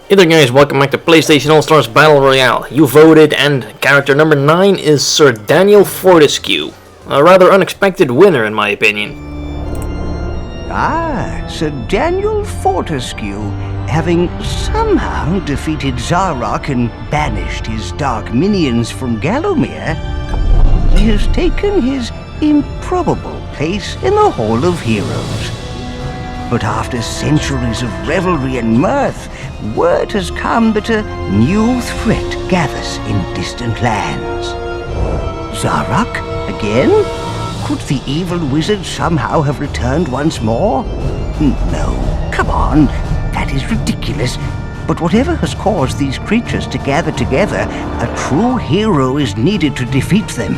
Hey there guys, welcome back to PlayStation All-Stars Battle Royale. You voted and character number 9 is Sir Daniel Fortesque. A rather unexpected winner in my opinion. Ah, Sir Daniel Fortesque, having somehow defeated Zarok and banished his dark minions from Gallowmere, he has taken his improbable place in the Hall of Heroes. But after centuries of revelry and mirth, word has come that a new threat gathers in distant lands. Zarok, again? Could the evil wizard somehow have returned once more? No, come on, that is ridiculous. But whatever has caused these creatures to gather together, a true hero is needed to defeat them.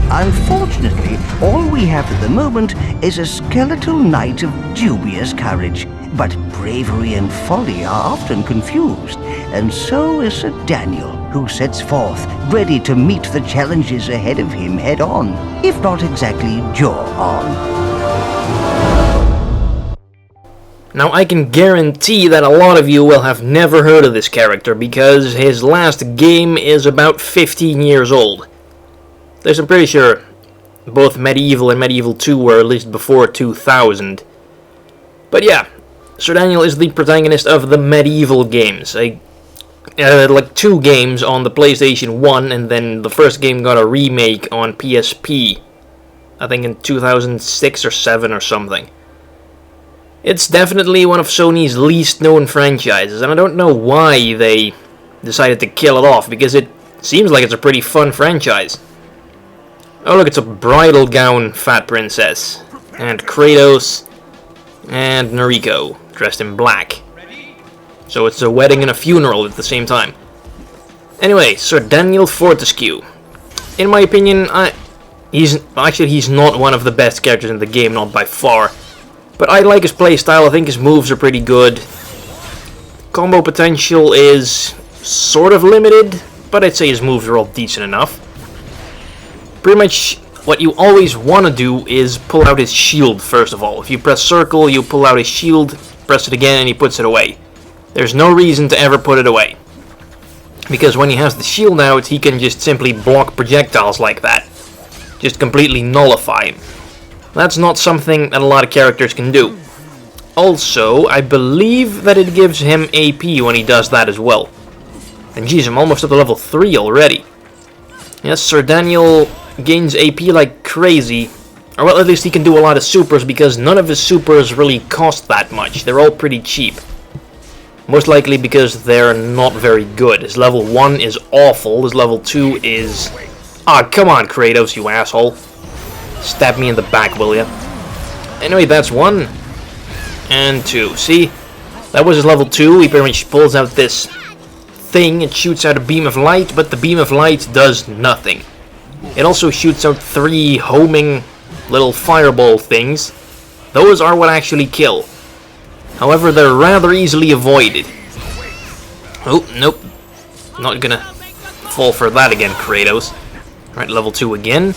Unfortunately, all we have at the moment is a skeletal knight of dubious courage, but bravery and folly are often confused, and so is Sir Daniel, who sets forth, ready to meet the challenges ahead of him head-on, if not exactly jaw-on. Now I can guarantee that a lot of you will have never heard of this character, because his last game is about 15 years old. I'm pretty sure both Medieval and Medieval 2 were released before 2000. But yeah, Sir Daniel is the protagonist of the Medieval games. Like 2 games on the PlayStation 1, and then the first game got a remake on PSP. I think in 2006 or 7 or something. It's definitely one of Sony's least known franchises, and I don't know why they decided to kill it off, because it seems like it's a pretty fun franchise. Oh look, it's a bridal gown fat princess. And Kratos and Noriko, dressed in black. So it's a wedding and a funeral at the same time. Anyway, Sir Daniel Fortesque. In my opinion, he's not one of the best characters in the game, not by far. But I like his playstyle, I think his moves are pretty good. Combo potential is sort of limited, but I'd say his moves are all decent enough. Pretty much what you always want to do is pull out his shield first of all. If you press circle, you pull out his shield, press it again and he puts it away. There's no reason to ever put it away. Because when he has the shield out, he can just simply block projectiles like that. Just completely nullify him. That's not something that a lot of characters can do. Also, I believe that it gives him AP when he does that as well. And geez, I'm almost up to level 3 already. Yes, Sir Daniel gains AP like crazy, or well, at least he can do a lot of supers, because none of his supers really cost that much. They're all pretty cheap. Most likely because they're not very good. His level 1 is awful, his level 2 is... Ah, come on Kratos, you asshole. Stab me in the back, will ya? Anyway, that's 1. And 2. See? That was his level 2, he pretty much pulls out this thing, it shoots out a beam of light, but the beam of light does nothing. It also shoots out 3 homing little fireball things. Those are what actually kill. However, they're rather easily avoided. Oh, nope. Not gonna fall for that again, Kratos. Alright, level 2 again.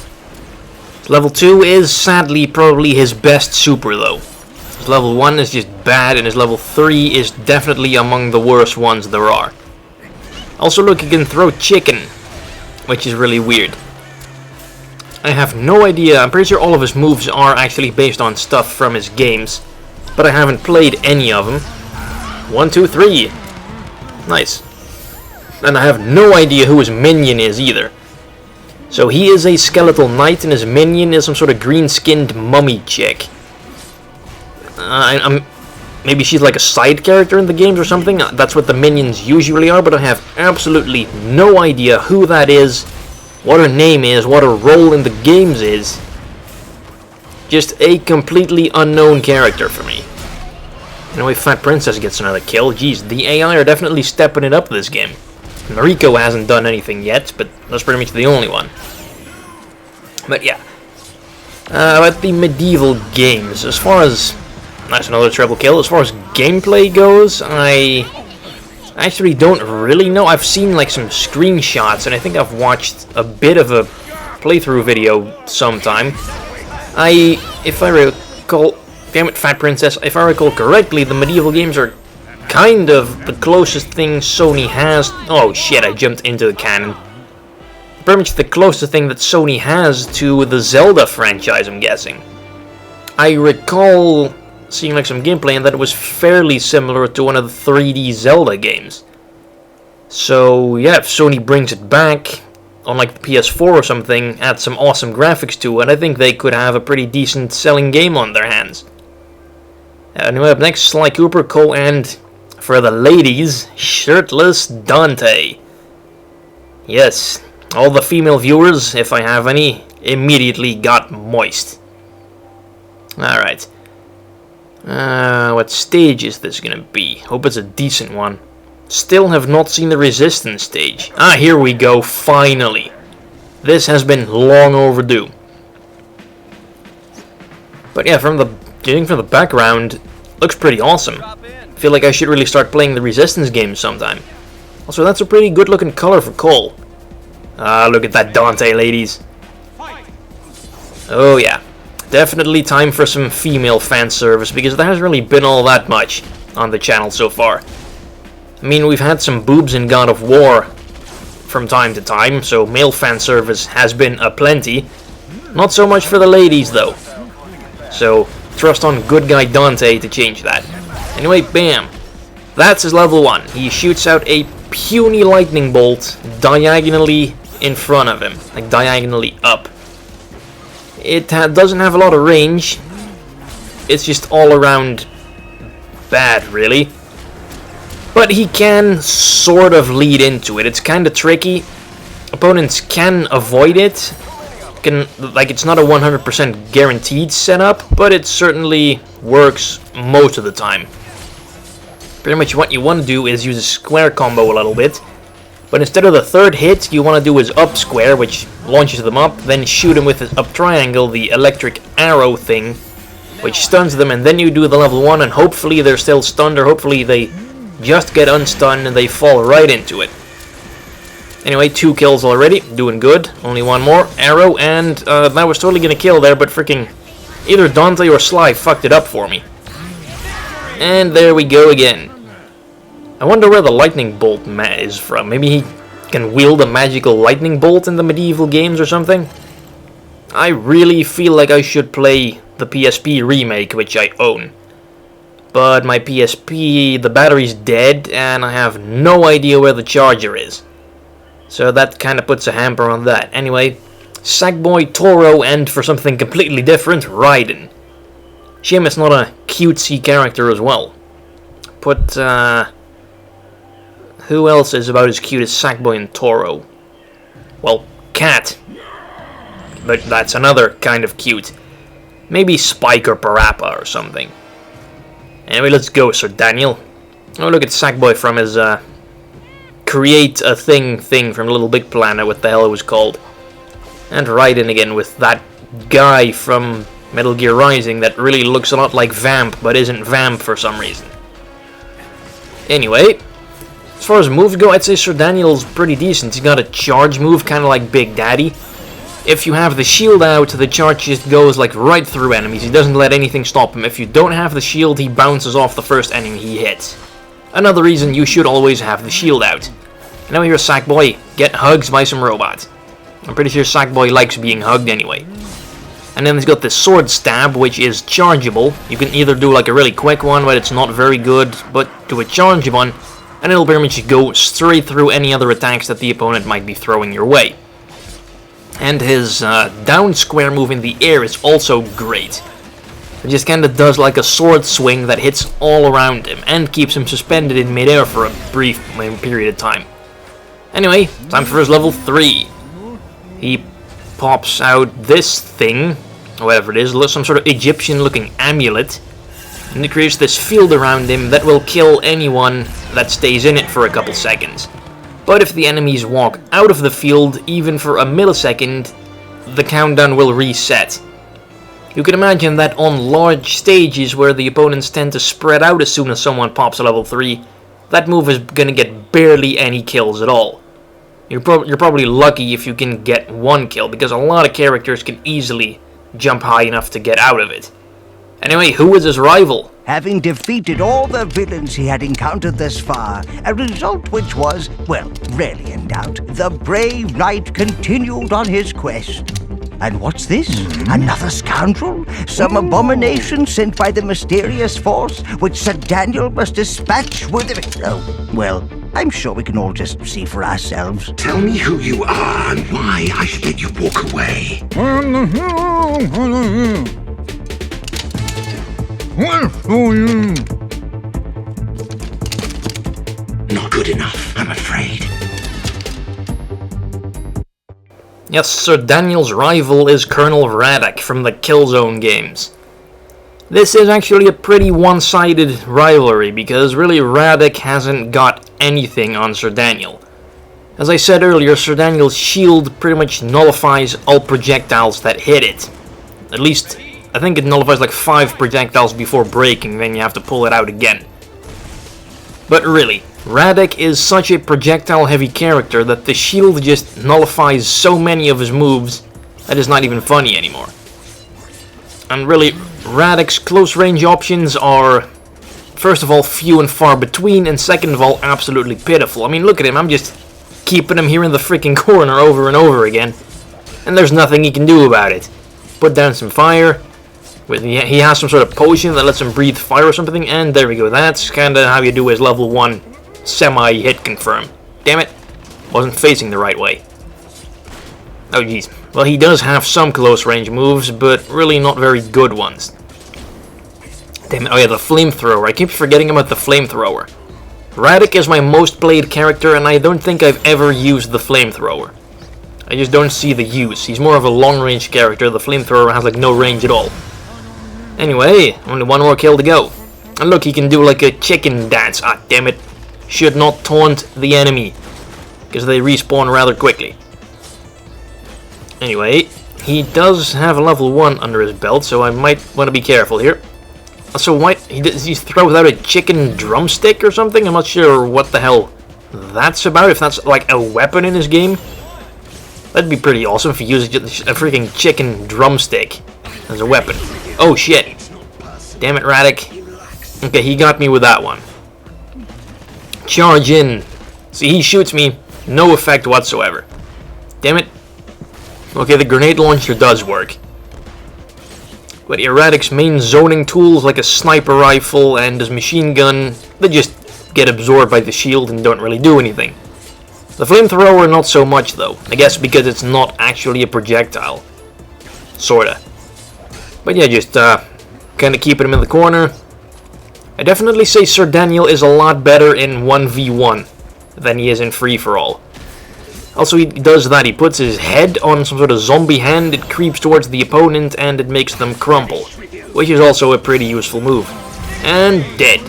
Level 2 is sadly probably his best super though. His level 1 is just bad, and his level 3 is definitely among the worst ones there are. Also look, he can throw chicken, which is really weird. I have no idea, I'm pretty sure all of his moves are actually based on stuff from his games, but I haven't played any of them. 1, 2, 3. Nice. And I have no idea who his minion is either. So he is a skeletal knight, and his minion is some sort of green-skinned mummy chick. Maybe she's like a side character in the games or something. That's what the minions usually are, but I have absolutely no idea who that is, what her name is, what her role in the games is. Just a completely unknown character for me. Anyway, Fat Princess gets another kill. Jeez, the AI are definitely stepping it up this game. Noriko hasn't done anything yet, but that's pretty much the only one. But yeah. About the Medieval games, as far as... That's another triple kill. As far as gameplay goes, I actually don't really know. I've seen like some screenshots, and I think I've watched a bit of a playthrough video sometime. If I recall, damn it, Fat Princess, if I recall correctly, the Medieval games are kind of the closest thing Sony has... Oh shit, I jumped into the cannon. Pretty much the closest thing that Sony has to the Zelda franchise, I'm guessing. I recall seeing like some gameplay and that it was fairly similar to one of the 3D Zelda games. So yeah, if Sony brings it back on like the PS4 or something, add some awesome graphics to it, I think they could have a pretty decent selling game on their hands. Anyway, up next, Sly Cooper, Cole, and for the ladies, shirtless Dante. Yes, all the female viewers, if I have any, immediately got moist. Alright. What stage is this gonna be? Hope it's a decent one. Still have not seen the Resistance stage. Ah, here we go, finally. This has been long overdue. But yeah, judging from the background, looks pretty awesome. Feel like I should really start playing the Resistance games sometime. Also, that's a pretty good looking color for Cole. Ah, look at that Dante, ladies. Oh yeah. Definitely time for some female fan service, because there hasn't really been all that much on the channel so far. I mean, we've had some boobs in God of War from time to time, so male fan service has been aplenty. Not so much for the ladies, though. So, trust on good guy Dante to change that. Anyway, bam. That's his level 1. He shoots out a puny lightning bolt diagonally in front of him, like diagonally up. It doesn't have a lot of range. It's just all around bad, really. But he can sort of lead into it. It's kind of tricky. Opponents can avoid it. It's not a 100% guaranteed setup, but it certainly works most of the time. Pretty much what you want to do is use a square combo a little bit. But instead of the third hit, you want to do his up square, which launches them up, then shoot him with his up triangle, the electric arrow thing, which stuns them, and then you do the level 1, and hopefully they're still stunned, or hopefully they just get unstunned and they fall right into it. Anyway, 2 kills already, doing good, only 1 more, arrow, and that was totally gonna kill there, but freaking either Dante or Sly fucked it up for me. And there we go again. I wonder where the lightning bolt is from. Maybe he can wield a magical lightning bolt in the medieval games or something? I really feel like I should play the PSP remake, which I own. But my PSP, the battery's dead, and I have no idea where the charger is. So that kind of puts a hamper on that. Anyway, Sackboy, Toro, and for something completely different, Raiden. Shame it's not a cutesy character as well. Put, who else is about as cute as Sackboy and Toro? Well, Cat. But that's another kind of cute. Maybe Spike or Parappa or something. Anyway, let's go, Sir Daniel. Oh, look at Sackboy from his, Create a thing from Little Big Planet, what the hell it was called. And Raiden again with that guy from Metal Gear Rising that really looks a lot like Vamp, but isn't Vamp for some reason. Anyway, as far as moves go, I'd say Sir Daniel's pretty decent. He's got a charge move, kind of like Big Daddy. If you have the shield out, the charge just goes like right through enemies. He doesn't let anything stop him. If you don't have the shield, he bounces off the first enemy he hits. Another reason you should always have the shield out. And now here's Sackboy. Get hugged by some robots. I'm pretty sure Sackboy likes being hugged anyway. And then he's got the sword stab, which is chargeable. You can either do like a really quick one, but it's not very good, but do a charge one, and it'll pretty much go straight through any other attacks that the opponent might be throwing your way. And his down square move in the air is also great. It just kind of does like a sword swing that hits all around him and keeps him suspended in midair for a brief period of time. Anyway, time for his level 3. He pops out this thing, whatever it is, some sort of Egyptian looking amulet, and it creates this field around him that will kill anyone that stays in it for a couple seconds. But if the enemies walk out of the field, even for a millisecond, the countdown will reset. You can imagine that on large stages where the opponents tend to spread out as soon as someone pops a level 3, that move is gonna get barely any kills at all. You're probably lucky if you can get 1 kill, because a lot of characters can easily jump high enough to get out of it. Anyway, who is his rival? having defeated all the villains he had encountered thus far, a result which was, well, rarely in doubt. The brave knight continued on his quest. And what's this? Another scoundrel? Some abomination sent by the mysterious force, which Sir Daniel must dispatch with it? Oh, well, I'm sure we can all just see for ourselves. Tell me who you are and why I should let you walk away. Not good enough, I'm afraid. Yes, Sir Daniel's rival is Colonel Radek from the Killzone games. This is actually a pretty one-sided rivalry, because really Radek hasn't got anything on Sir Daniel. As I said earlier, Sir Daniel's shield pretty much nullifies all projectiles that hit it. At least, I think it nullifies like 5 projectiles before breaking, then you have to pull it out again. But really, Radek is such a projectile-heavy character that the shield just nullifies so many of his moves that it's not even funny anymore. And really, Radek's close-range options are, first of all, few and far between, and second of all, absolutely pitiful. I mean, look at him, I'm just keeping him here in the freaking corner over and over again, and there's nothing he can do about it. Put down some fire. He has some sort of potion that lets him breathe fire or something, and there we go. That's kinda how you do his level 1 semi-hit confirm. Damn it, wasn't facing the right way. Oh jeez. Well, he does have some close range moves, but really not very good ones. Damn it, oh yeah, the flamethrower. I keep forgetting about the flamethrower. Radek is my most played character, and I don't think I've ever used the flamethrower. I just don't see the use. He's more of a long-range character. The flamethrower has like no range at all. Anyway, only one more kill to go. And look, he can do like a chicken dance. Ah, damn it. Should not taunt the enemy, because they respawn rather quickly. Anyway, he does have a level 1 under his belt, so I might want to be careful here. Also, why he throws out a chicken drumstick or something? I'm not sure what the hell that's about, if that's like a weapon in his game. That'd be pretty awesome if he used a freaking chicken drumstick as a weapon. Oh shit. Damn it, Radek. Okay, he got me with that one. Charge in. See, he shoots me, no effect whatsoever. Damn it. Okay, the grenade launcher does work. But Radek's main zoning tools, like a sniper rifle and his machine gun, they just get absorbed by the shield and don't really do anything. The flamethrower, not so much though. I guess because it's not actually a projectile. Sorta. But yeah, just kinda keeping him in the corner. I definitely say Sir Daniel is a lot better in 1v1 than he is in free-for-all. Also, he does that, he puts his head on some sort of zombie hand, it creeps towards the opponent, and it makes them crumple. Which is also a pretty useful move. And dead.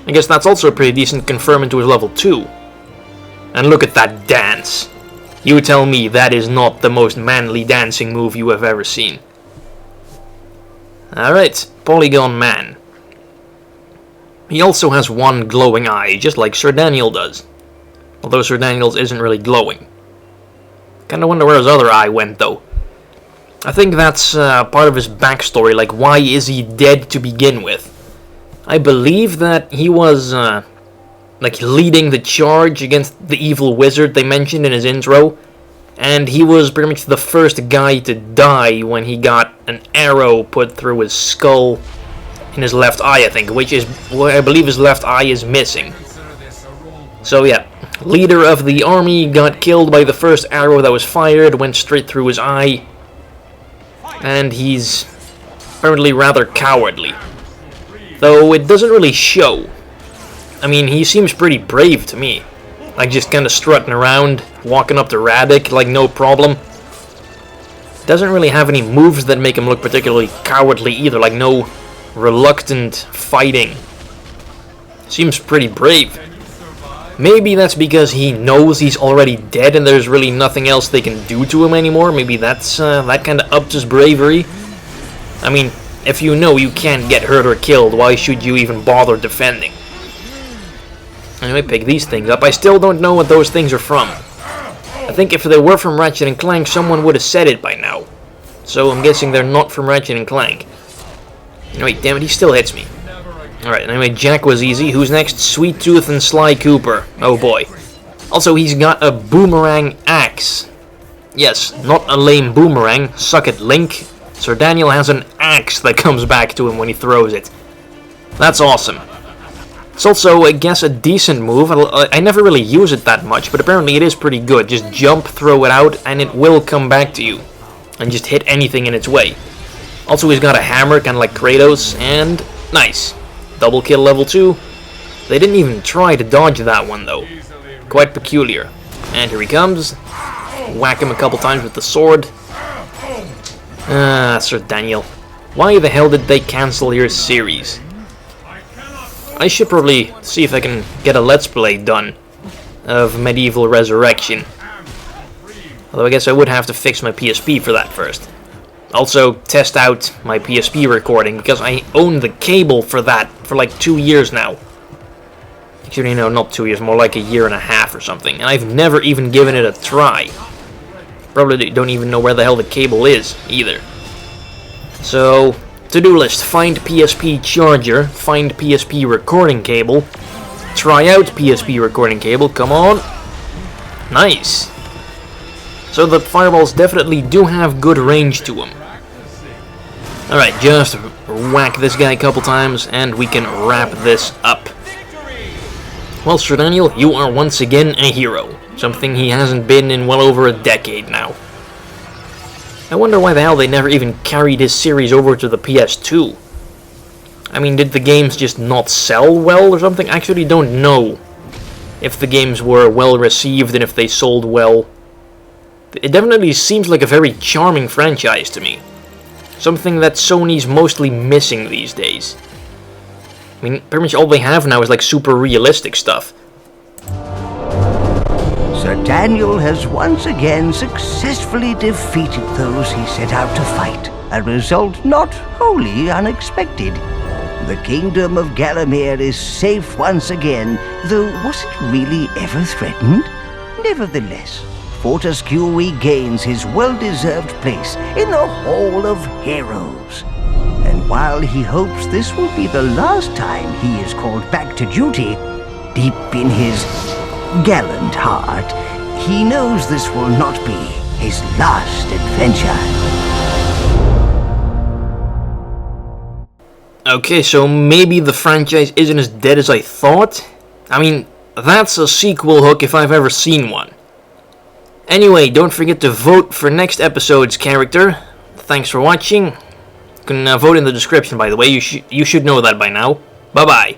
I guess that's also a pretty decent confirm into his level 2. And look at that dance. You tell me that is not the most manly dancing move you have ever seen. Alright, Polygon Man. He also has one glowing eye, just like Sir Daniel does. Although Sir Daniel's isn't really glowing. Kinda wonder where his other eye went, though. I think that's part of his backstory, like why is he dead to begin with? I believe that he was like leading the charge against the evil wizard they mentioned in his intro, and he was pretty much the first guy to die when he got an arrow put through his skull in his left eye, I think, which is where I believe his left eye is missing. So yeah, leader of the army got killed by the first arrow that was fired, went straight through his eye, and he's apparently rather cowardly. Though it doesn't really show. I mean, he seems pretty brave to me. Like just kinda strutting around, walking up to Radek like no problem. Doesn't really have any moves that make him look particularly cowardly either, like no reluctant fighting. Seems pretty brave. Maybe that's because he knows he's already dead and there's really nothing else they can do to him anymore. Maybe that's that kind of upped his bravery. I mean, if you know you can't get hurt or killed, why should you even bother defending? Anyway, pick these things up. I still don't know what those things are from. I think if they were from Ratchet & Clank, someone would have said it by now. So I'm guessing they're not from Ratchet & Clank. Wait, damn it, he still hits me. Alright, anyway, Jack was easy. Who's next? Sweet Tooth and Sly Cooper. Oh boy. Also, he's got a boomerang axe. Yes, not a lame boomerang. Suck it, Link. Sir Daniel has an axe that comes back to him when he throws it. That's awesome. It's also, I guess, a decent move. I never really use it that much, but apparently it is pretty good. Just jump, throw it out, and it will come back to you. And just hit anything in its way. Also, he's got a hammer, kind of like Kratos, and nice. Double kill level 2. They didn't even try to dodge that one, though. Quite peculiar. And here he comes. Whack him a couple times with the sword. Sir Daniel. Why the hell did they cancel your series? I should probably see if I can get a Let's Play done of Medieval Resurrection. Although I guess I would have to fix my PSP for that first. Also, test out my PSP recording, because I own the cable for that for like 2 years now. Actually, no, not 2 years, more like a year and a half or something. And I've never even given it a try. Probably don't even know where the hell the cable is, either. So, to-do list, find PSP charger, find PSP recording cable, try out PSP recording cable, come on. Nice. So the fireballs definitely do have good range to them. Alright, just whack this guy a couple times and we can wrap this up. Well, Sir Daniel, you are once again a hero. Something he hasn't been in well over a decade now. I wonder why the hell they never even carried his series over to the PS2. I mean, did the games just not sell well or something? I actually don't know if the games were well received and if they sold well. It definitely seems like a very charming franchise to me. Something that Sony's mostly missing these days. I mean, pretty much all they have now is like super realistic stuff. Sir Daniel has once again successfully defeated those he set out to fight, a result not wholly unexpected. The kingdom of Gallowmere is safe once again, though was it really ever threatened? Nevertheless, Fortesque regains his well-deserved place in the Hall of Heroes. And while he hopes this will be the last time he is called back to duty, deep in his gallant heart, he knows this will not be his last adventure. Okay, so maybe the franchise isn't as dead as I thought? I mean, that's a sequel hook if I've ever seen one. Anyway, don't forget to vote for next episode's character. Thanks for watching. You can vote in the description, by the way. You should know that by now. Bye-bye.